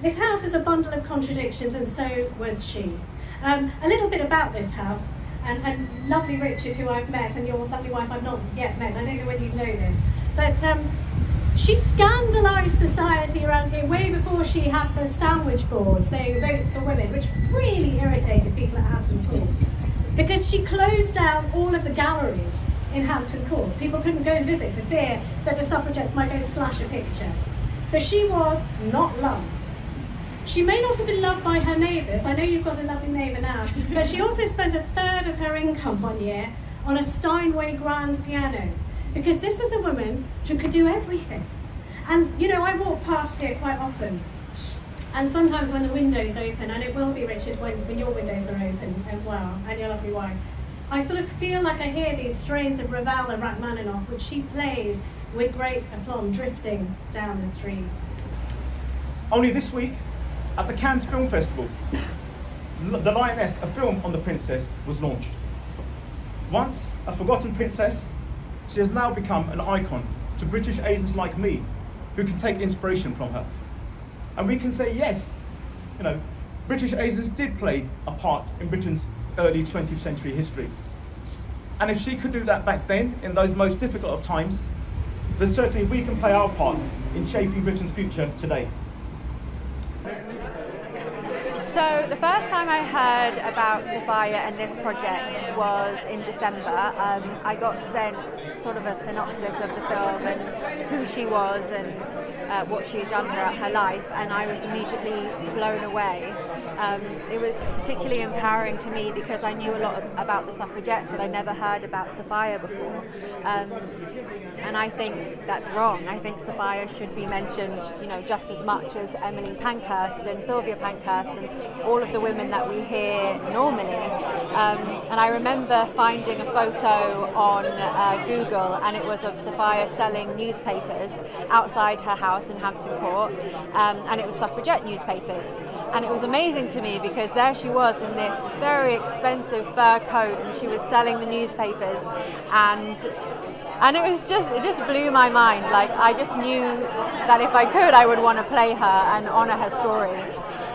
This house is a bundle of contradictions, and so was she. A little bit about this house, and lovely Richard, who I've met, and your lovely wife I've not yet met. I don't know whether you know this, but she scandalised society around here way before she had the sandwich board saying votes for women, which really irritated people at Hampton Court, because she closed down all of the galleries in Hampton Court. People couldn't go and visit for fear that the suffragettes might go and slash a picture. So she was not loved. She may not have been loved by her neighbours. I know you've got a lovely neighbour now, but she also spent a third of her income one year on a Steinway grand piano, because this was a woman who could do everything. And you know, I walk past here quite often, and sometimes when the window's open, and it will be, Richard, when your windows are open as well, and your lovely wife, I sort of feel like I hear these strains of Ravel and Rachmaninoff, which she played with great aplomb, drifting down the street. Only this week, at the Cannes Film Festival, The Lioness, a film on the princess, was launched. Once a forgotten princess, she has now become an icon to British Asians like me, who can take inspiration from her. And we can say, yes, you know, British Asians did play a part in Britain's early 20th century history. And if she could do that back then, in those most difficult of times, then certainly we can play our part in shaping Britain's future today. So the first time I heard about Sophia and this project was in December. I got sent sort of a synopsis of the film and who she was and what she had done throughout her life, and I was immediately blown away. It was particularly empowering to me because I knew a lot about the suffragettes, but I never heard about Sophia before. And I think that's wrong. I think Sophia should be mentioned, you know, just as much as Emily Pankhurst and Sylvia Pankhurst and all of the women that we hear normally. And I remember finding a photo on Google, and it was of Sophia selling newspapers outside her house in Hampton Court, and it was suffragette newspapers. And it was amazing to me because there she was in this very expensive fur coat, and she was selling the newspapers, and it just blew my mind. Like, I just knew that if I could, I would want to play her and honour her story.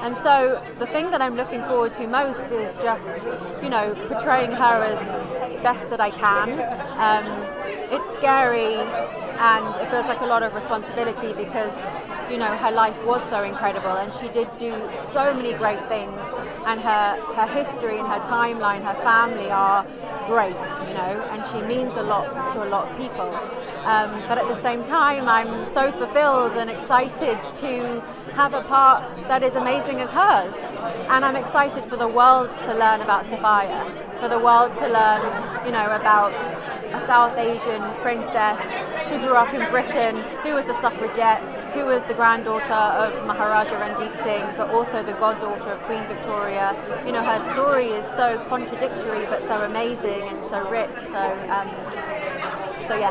And so the thing that I'm looking forward to most is just, you know, portraying her as best that I can. It's scary and it feels like a lot of responsibility because, you know, her life was so incredible and she did do so many great things, and her history and her timeline, her family are great, you know, and she means a lot to a lot of people. But at the same time, I'm so fulfilled and excited to have a part that is amazing as hers. And I'm excited for the world to learn about Sophia, for the world to learn, you know, about a South Asian princess who grew up in Britain, who was a suffragette, who was the granddaughter of Maharaja Ranjit Singh, but also the goddaughter of Queen Victoria. You know, her story is so contradictory, but so amazing and so rich. So yeah.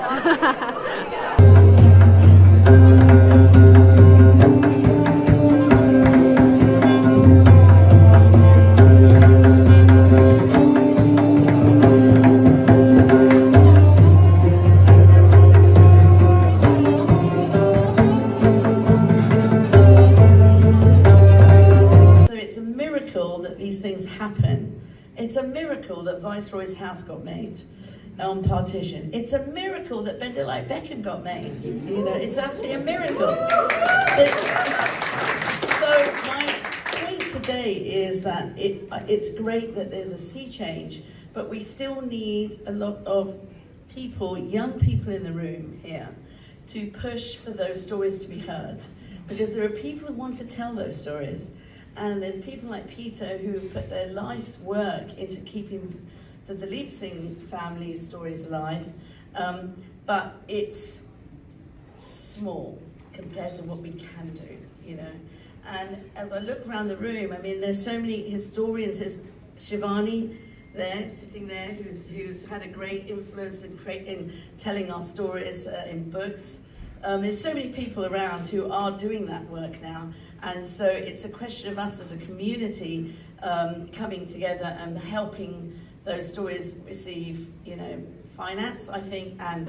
Happen. It's a miracle that Viceroy's house got made on partition. It's a miracle that Bender Like Beckham got made. You know, it's absolutely a miracle. So my point today is that it's great that there's a sea change, but we still need a lot of people, young people in the room here, to push for those stories to be heard, because there are people who want to tell those stories. And there's people like Peter who've put their life's work into keeping the Dalip Singh family's stories alive, but it's small compared to what we can do, you know. And as I look around the room, I mean, there's so many historians. There's Shivani there, sitting there, who's had a great influence in telling our stories in books. There's so many people around who are doing that work now, and so it's a question of us as a community coming together and helping those stories receive, you know, finance, I think, and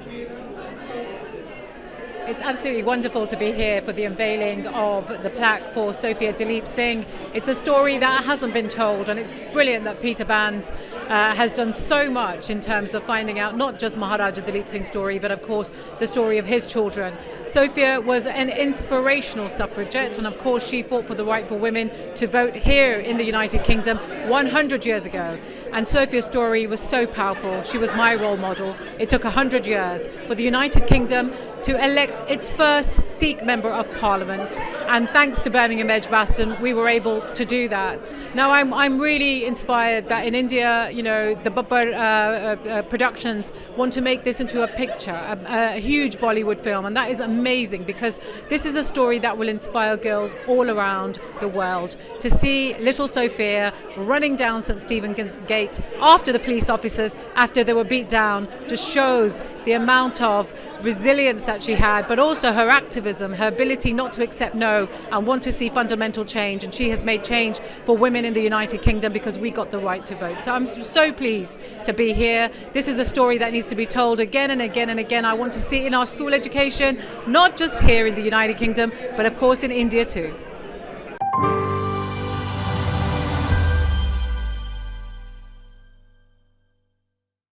It's absolutely wonderful to be here for the unveiling of the plaque for Sophia Duleep Singh. It's a story that hasn't been told, and it's brilliant that Peter Bands has done so much in terms of finding out not just Maharaja Duleep Singh's story, but of course the story of his children. Sophia was an inspirational suffragette, and of course she fought for the right for women to vote here in the United Kingdom 100 years ago. And Sophia's story was so powerful. She was my role model. It took 100 years for the United Kingdom to elect its first Sikh Member of Parliament, and thanks to Birmingham Edgbaston we were able to do that. Now I'm really inspired that in India, you know, the Babbar productions want to make this into a picture, a huge Bollywood film, and that is amazing because this is a story that will inspire girls all around the world. To see little Sophia running down St Stephen's Gate after the police officers, after they were beat down, just shows the amount of resilience that she had, but also her activism, her ability not to accept no and want to see fundamental change. And she has made change for women in the United Kingdom because we got the right to vote. So I'm so pleased to be here. This is a story that needs to be told again and again and again. I want to see it in our school education, not just here in the United Kingdom, but of course in India too.